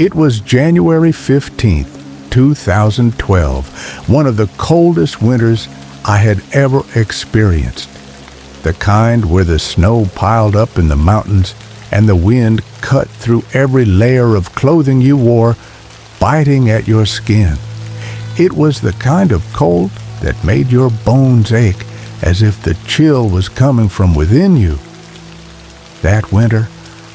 It was January 15th, 2012, one of the coldest winters I had ever experienced. The kind where the snow piled up in the mountains and the wind cut through every layer of clothing you wore, biting at your skin. It was the kind of cold that made your bones ache as if the chill was coming from within you. That winter,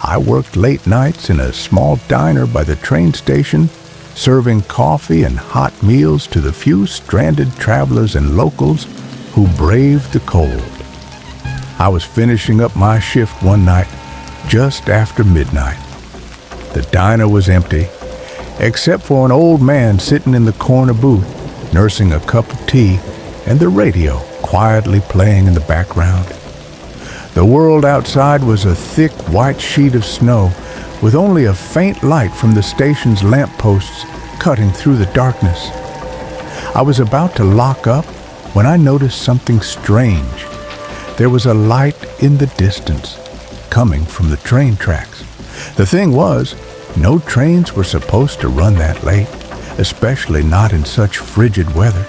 I worked late nights in a small diner by the train station, serving coffee and hot meals to the few stranded travelers and locals who braved the cold. I was finishing up my shift one night, just after midnight. The diner was empty, except for an old man sitting in the corner booth, nursing a cup of tea, and the radio quietly playing in the background. The world outside was a thick white sheet of snow, with only a faint light from the station's lampposts cutting through the darkness. I was about to lock up when I noticed something strange. There was a light in the distance, coming from the train tracks. The thing was, no trains were supposed to run that late, especially not in such frigid weather.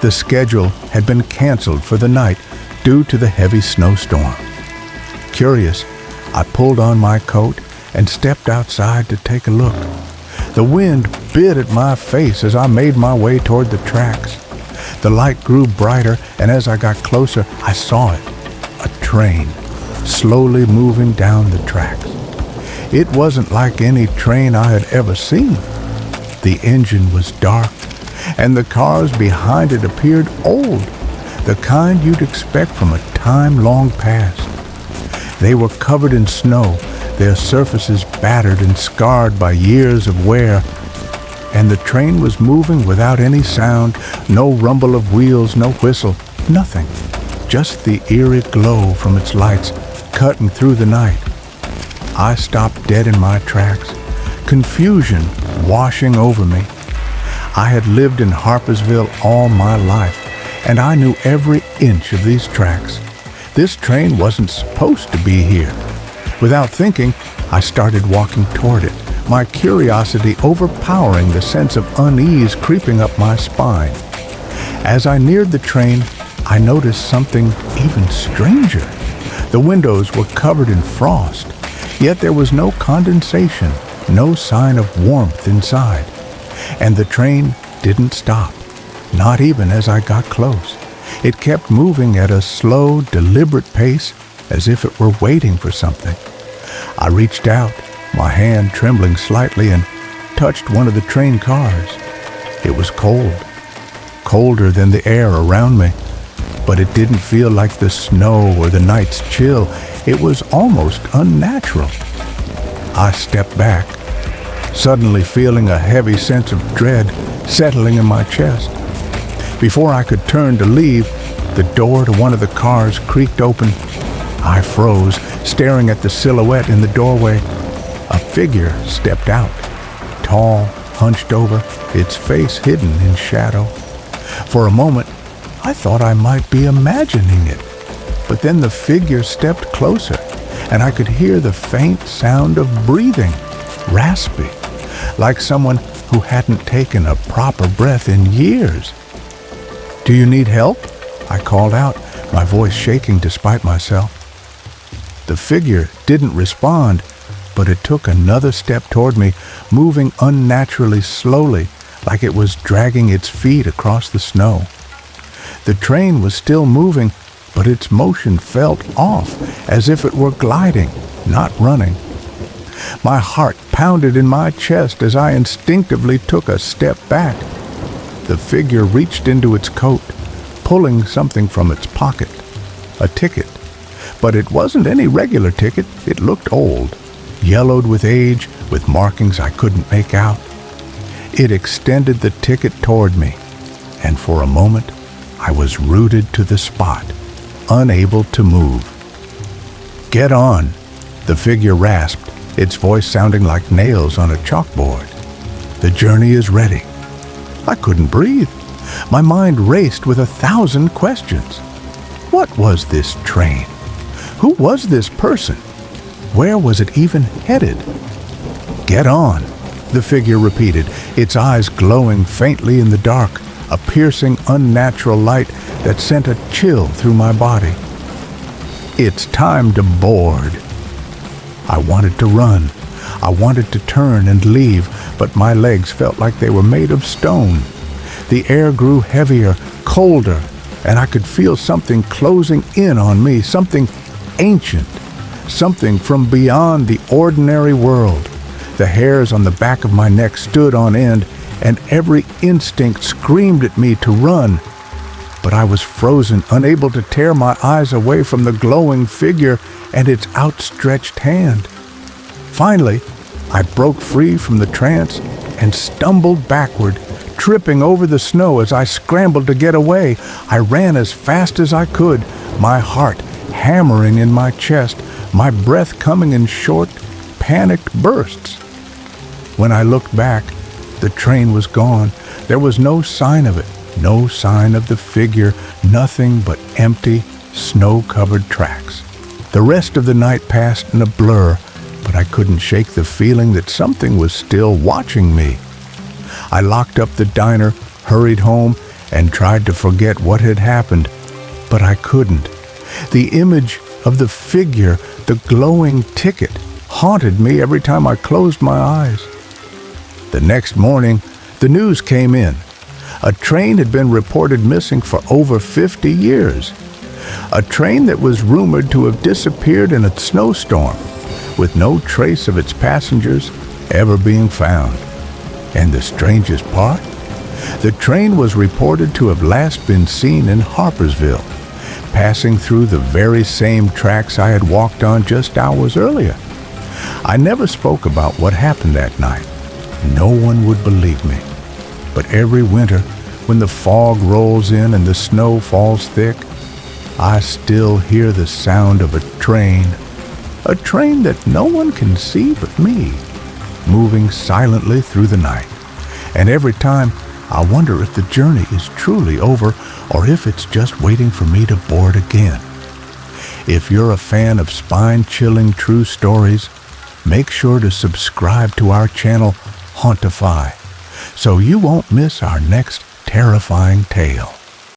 The schedule had been canceled for the night due to the heavy snowstorm. Curious, I pulled on my coat and stepped outside to take a look. The wind bit at my face as I made my way toward the tracks. The light grew brighter, and as I got closer, I saw it. A train, slowly moving down the tracks. It wasn't like any train I had ever seen. The engine was dark, and the cars behind it appeared old, the kind you'd expect from a time long past. They were covered in snow, their surfaces battered and scarred by years of wear, and the train was moving without any sound, no rumble of wheels, no whistle, nothing, just the eerie glow from its lights cutting through the night. I stopped dead in my tracks, confusion washing over me. I had lived in Harpersville all my life, and I knew every inch of these tracks. This train wasn't supposed to be here. Without thinking, I started walking toward it, my curiosity overpowering the sense of unease creeping up my spine. As I neared the train, I noticed something even stranger. The windows were covered in frost, yet there was no condensation, no sign of warmth inside. And the train didn't stop, not even as I got close. It kept moving at a slow, deliberate pace, as if it were waiting for something. I reached out, my hand trembling slightly, and touched one of the train cars. It was cold, colder than the air around me, but it didn't feel like the snow or the night's chill. It was almost unnatural. I stepped back, suddenly feeling a heavy sense of dread settling in my chest. Before I could turn to leave, the door to one of the cars creaked open. I froze, staring at the silhouette in the doorway. A figure stepped out, tall, hunched over, its face hidden in shadow. For a moment, I thought I might be imagining it, but then the figure stepped closer, and I could hear the faint sound of breathing, raspy, like someone who hadn't taken a proper breath in years. "Do you need help?" I called out, my voice shaking despite myself. The figure didn't respond, but it took another step toward me, moving unnaturally slowly, like it was dragging its feet across the snow. The train was still moving, but its motion felt off, as if it were gliding, not running. My heart pounded in my chest as I instinctively took a step back. The figure reached into its coat, pulling something from its pocket, a ticket. But it wasn't any regular ticket. It looked old, yellowed with age, with markings I couldn't make out. It extended the ticket toward me, and for a moment, I was rooted to the spot, unable to move. "Get on," the figure rasped, its voice sounding like nails on a chalkboard. "The journey is ready." I couldn't breathe. My mind raced with 1,000 questions. What was this train? Who was this person? Where was it even headed? "Get on," the figure repeated, its eyes glowing faintly in the dark, a piercing, unnatural light that sent a chill through my body. It's time to board. I wanted to run. I wanted to turn and leave, but my legs felt like they were made of stone. The air grew heavier, colder, and I could feel something closing in on me, something ancient, something from beyond the ordinary world. The hairs on the back of my neck stood on end, and every instinct screamed at me to run. But I was frozen, unable to tear my eyes away from the glowing figure and its outstretched hand. Finally, I broke free from the trance and stumbled backward, tripping over the snow as I scrambled to get away. I ran as fast as I could, my heart hammering in my chest, my breath coming in short, panicked bursts. When I looked back, the train was gone. There was no sign of it, no sign of the figure, nothing but empty, snow-covered tracks. The rest of the night passed in a blur, but I couldn't shake the feeling that something was still watching me. I locked up the diner, hurried home, and tried to forget what had happened, but I couldn't. The image of the figure, the glowing ticket, haunted me every time I closed my eyes. The next morning, the news came in. A train had been reported missing for over 50 years. A train that was rumored to have disappeared in a snowstorm, with no trace of its passengers ever being found. And the strangest part? The train was reported to have last been seen in Harpersville, passing through the very same tracks I had walked on just hours earlier. I never spoke about what happened that night. No one would believe me. But every winter, when the fog rolls in and the snow falls thick, I still hear the sound of a train that no one can see but me, moving silently through the night. And every time, I wonder if the journey is truly over or if it's just waiting for me to board again. If you're a fan of spine-chilling true stories, make sure to subscribe to our channel, Hauntify, so you won't miss our next terrifying tale.